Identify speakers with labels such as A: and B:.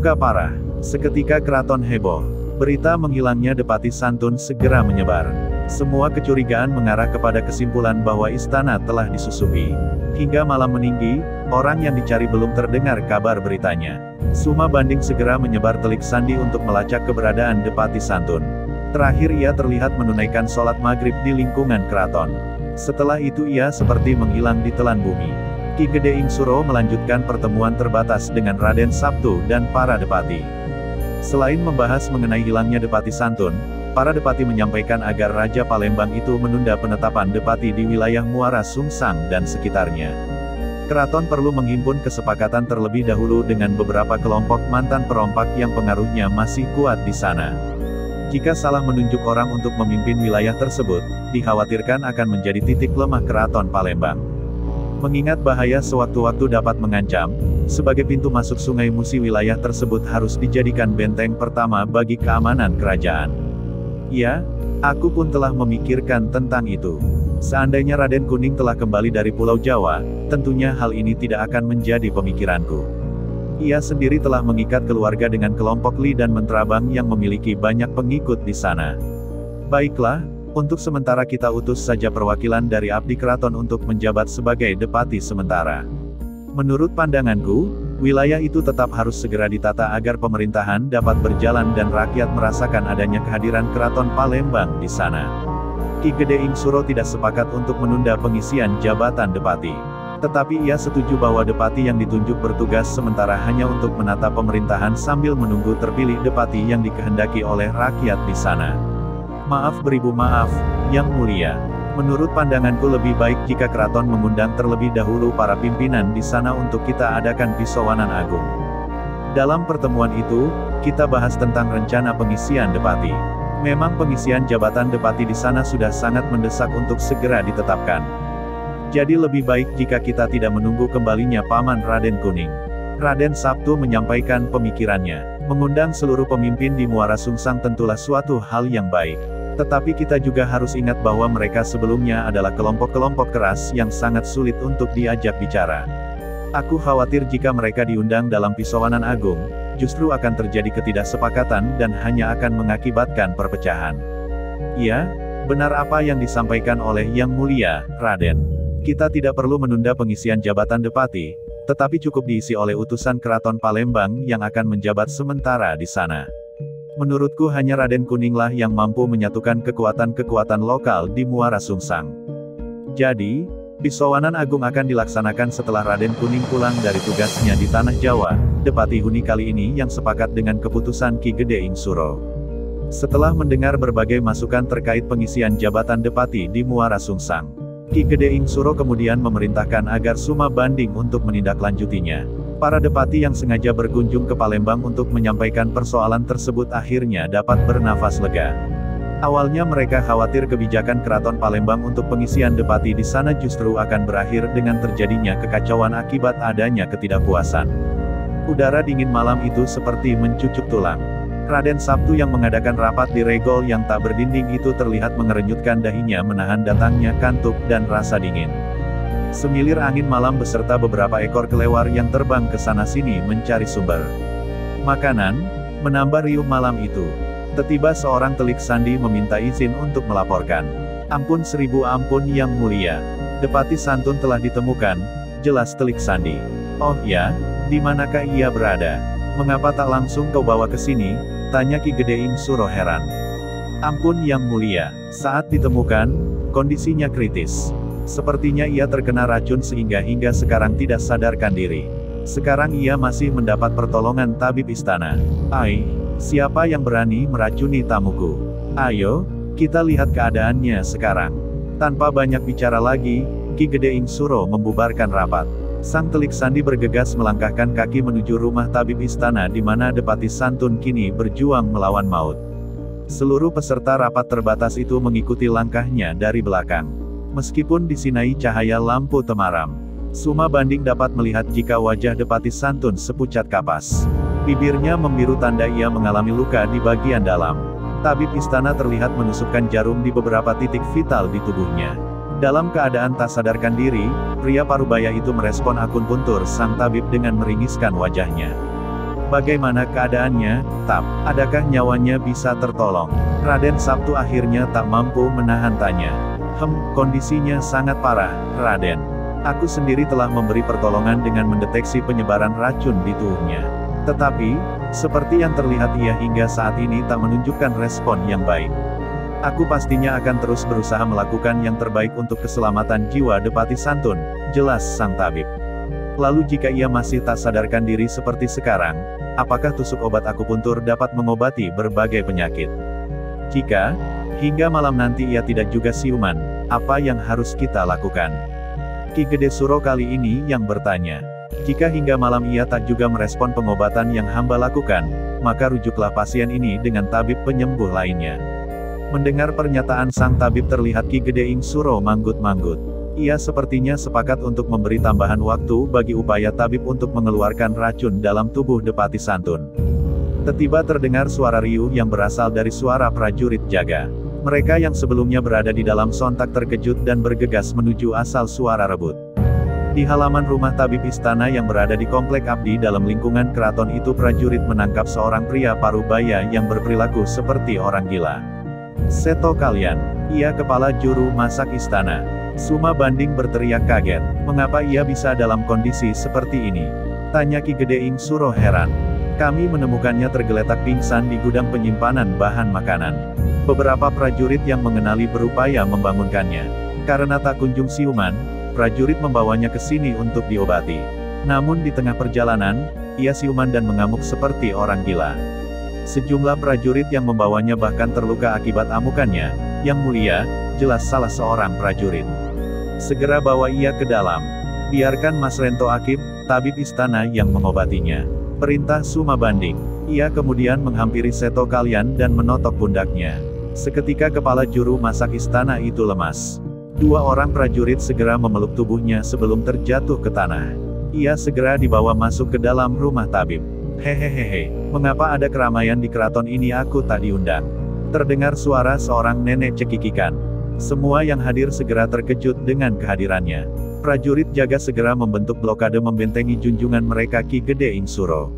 A: Terluka parah. Seketika keraton heboh. Berita menghilangnya Depati Santun segera menyebar. Semua kecurigaan mengarah kepada kesimpulan bahwa istana telah disusupi. Hingga malam meninggi, orang yang dicari belum terdengar kabar beritanya. Suma Banding segera menyebar telik sandi untuk melacak keberadaan Depati Santun. Terakhir ia terlihat menunaikan sholat maghrib di lingkungan keraton. Setelah itu ia seperti menghilang di telan bumi. Ki Gede Ing Suro melanjutkan pertemuan terbatas dengan Raden Sabtu dan para Depati. Selain membahas mengenai hilangnya Depati Santun, para Depati menyampaikan agar Raja Palembang itu menunda penetapan Depati di wilayah Muara Sungsang dan sekitarnya. Keraton perlu menghimpun kesepakatan terlebih dahulu dengan beberapa kelompok mantan perompak yang pengaruhnya masih kuat di sana. Jika salah menunjuk orang untuk memimpin wilayah tersebut, dikhawatirkan akan menjadi titik lemah Keraton Palembang. Mengingat bahaya sewaktu-waktu dapat mengancam, sebagai pintu masuk Sungai Musi wilayah tersebut harus dijadikan benteng pertama bagi keamanan kerajaan. Ya, aku pun telah memikirkan tentang itu. Seandainya Raden Kuning telah kembali dari Pulau Jawa, tentunya hal ini tidak akan menjadi pemikiranku. Ia sendiri telah mengikat keluarga dengan kelompok Li dan Mentrabang yang memiliki banyak pengikut di sana. Baiklah, untuk sementara kita utus saja perwakilan dari Abdi Keraton untuk menjabat sebagai Depati sementara. Menurut pandanganku, wilayah itu tetap harus segera ditata agar pemerintahan dapat berjalan dan rakyat merasakan adanya kehadiran Keraton Palembang di sana. Ki Gede Ing Suro tidak sepakat untuk menunda pengisian jabatan Depati. Tetapi ia setuju bahwa Depati yang ditunjuk bertugas sementara hanya untuk menata pemerintahan sambil menunggu terpilih Depati yang dikehendaki oleh rakyat di sana. Maaf beribu maaf, Yang Mulia. Menurut pandanganku lebih baik jika keraton mengundang terlebih dahulu para pimpinan di sana untuk kita adakan pisowanan agung. Dalam pertemuan itu, kita bahas tentang rencana pengisian Depati. Memang pengisian jabatan Depati di sana sudah sangat mendesak untuk segera ditetapkan. Jadi lebih baik jika kita tidak menunggu kembalinya Paman Raden Kuning. Raden Sabtu menyampaikan pemikirannya. Mengundang seluruh pemimpin di Muara Sungsang tentulah suatu hal yang baik. Tetapi kita juga harus ingat bahwa mereka sebelumnya adalah kelompok-kelompok keras yang sangat sulit untuk diajak bicara. Aku khawatir jika mereka diundang dalam pisowanan agung, justru akan terjadi ketidaksepakatan dan hanya akan mengakibatkan perpecahan. Ya, benar apa yang disampaikan oleh Yang Mulia, Raden. Kita tidak perlu menunda pengisian jabatan Depati, tetapi cukup diisi oleh utusan Keraton Palembang yang akan menjabat sementara di sana. Menurutku hanya Raden Kuninglah yang mampu menyatukan kekuatan-kekuatan lokal di Muara Sungsang. Jadi, pisowanan agung akan dilaksanakan setelah Raden Kuning pulang dari tugasnya di Tanah Jawa. Depati huni kali ini yang sepakat dengan keputusan Ki Gede Ing Suro. Setelah mendengar berbagai masukan terkait pengisian jabatan Depati di Muara Sungsang, Ki Gede Ing Suro kemudian memerintahkan agar Suma Banding untuk menindaklanjutinya. Para Depati yang sengaja berkunjung ke Palembang untuk menyampaikan persoalan tersebut akhirnya dapat bernafas lega. Awalnya mereka khawatir kebijakan Keraton Palembang untuk pengisian Depati di sana justru akan berakhir dengan terjadinya kekacauan akibat adanya ketidakpuasan. Udara dingin malam itu seperti mencucuk tulang. Raden Sabtu yang mengadakan rapat di regol yang tak berdinding itu terlihat mengerenyutkan dahinya menahan datangnya kantuk dan rasa dingin. Semilir angin malam beserta beberapa ekor kelewar yang terbang ke sana-sini mencari sumber makanan, menambah riuh malam itu. Tiba-tiba seorang telik sandi meminta izin untuk melaporkan. Ampun seribu ampun Yang Mulia. Depati Santun telah ditemukan, jelas telik sandi. Oh ya, di manakah ia berada? Mengapa tak langsung kau bawa ke sini? Tanya Ki Gede Ing Suro heran. Ampun Yang Mulia, saat ditemukan, kondisinya kritis. Sepertinya ia terkena racun sehingga hingga sekarang tidak sadarkan diri. Sekarang ia masih mendapat pertolongan tabib istana. Ai, siapa yang berani meracuni tamuku? Ayo, kita lihat keadaannya sekarang. Tanpa banyak bicara lagi, Ki Gede Ing Suro membubarkan rapat. Sang telik sandi bergegas melangkahkan kaki menuju rumah tabib istana di mana Depati Santun kini berjuang melawan maut. Seluruh peserta rapat terbatas itu mengikuti langkahnya dari belakang. Meskipun disinai cahaya lampu temaram, Suma Banding dapat melihat jika wajah Depati Santun sepucat kapas. Bibirnya membiru tanda ia mengalami luka di bagian dalam. Tabib istana terlihat menusukkan jarum di beberapa titik vital di tubuhnya. Dalam keadaan tak sadarkan diri, pria parubaya itu merespon akunpuntur sang tabib dengan meringiskan wajahnya. Bagaimana keadaannya, Tab? Adakah nyawanya bisa tertolong? Raden Sabtu akhirnya tak mampu menahan tanya. Kondisinya sangat parah, Raden. Aku sendiri telah memberi pertolongan dengan mendeteksi penyebaran racun di tubuhnya. Tetapi, seperti yang terlihat ia hingga saat ini tak menunjukkan respon yang baik. Aku pastinya akan terus berusaha melakukan yang terbaik untuk keselamatan jiwa Depati Santun, jelas sang tabib. Lalu jika ia masih tak sadarkan diri seperti sekarang, apakah tusuk obat akupuntur dapat mengobati berbagai penyakit? Jika, hingga malam nanti ia tidak juga siuman, apa yang harus kita lakukan? Ki Gede Suro kali ini yang bertanya. Jika hingga malam ia tak juga merespon pengobatan yang hamba lakukan, maka rujuklah pasien ini dengan tabib penyembuh lainnya. Mendengar pernyataan sang tabib terlihat Ki Gede Ing Suro manggut-manggut. Ia sepertinya sepakat untuk memberi tambahan waktu bagi upaya tabib untuk mengeluarkan racun dalam tubuh Depati Santun. Tiba-tiba terdengar suara riuh yang berasal dari suara prajurit jaga. Mereka yang sebelumnya berada di dalam sontak terkejut dan bergegas menuju asal suara rebut. Di halaman rumah tabib istana yang berada di komplek Abdi dalam lingkungan keraton itu prajurit menangkap seorang pria parubaya yang berperilaku seperti orang gila. Seto kalian, ia kepala juru masak istana. Suma Banding berteriak kaget, mengapa ia bisa dalam kondisi seperti ini? Tanya Ki Gede Ing Suro heran. Kami menemukannya tergeletak pingsan di gudang penyimpanan bahan makanan. Beberapa prajurit yang mengenali berupaya membangunkannya. Karena tak kunjung siuman, prajurit membawanya ke sini untuk diobati. Namun di tengah perjalanan, ia siuman dan mengamuk seperti orang gila. Sejumlah prajurit yang membawanya bahkan terluka akibat amukannya. Yang mulia, jelas salah seorang prajurit. Segera bawa ia ke dalam. Biarkan Mas Rento Akib, tabib istana yang mengobatinya. Perintah Suma Banding. Ia kemudian menghampiri Seto kalian dan menotok pundaknya. Seketika kepala juru masak istana itu lemas. Dua orang prajurit segera memeluk tubuhnya sebelum terjatuh ke tanah. Ia segera dibawa masuk ke dalam rumah tabib. Hehehehe, mengapa ada keramaian di keraton ini aku tak diundang? Terdengar suara seorang nenek cekikikan. Semua yang hadir segera terkejut dengan kehadirannya. Prajurit jaga segera membentuk blokade membentengi junjungan mereka Ki Gede Ing Suro.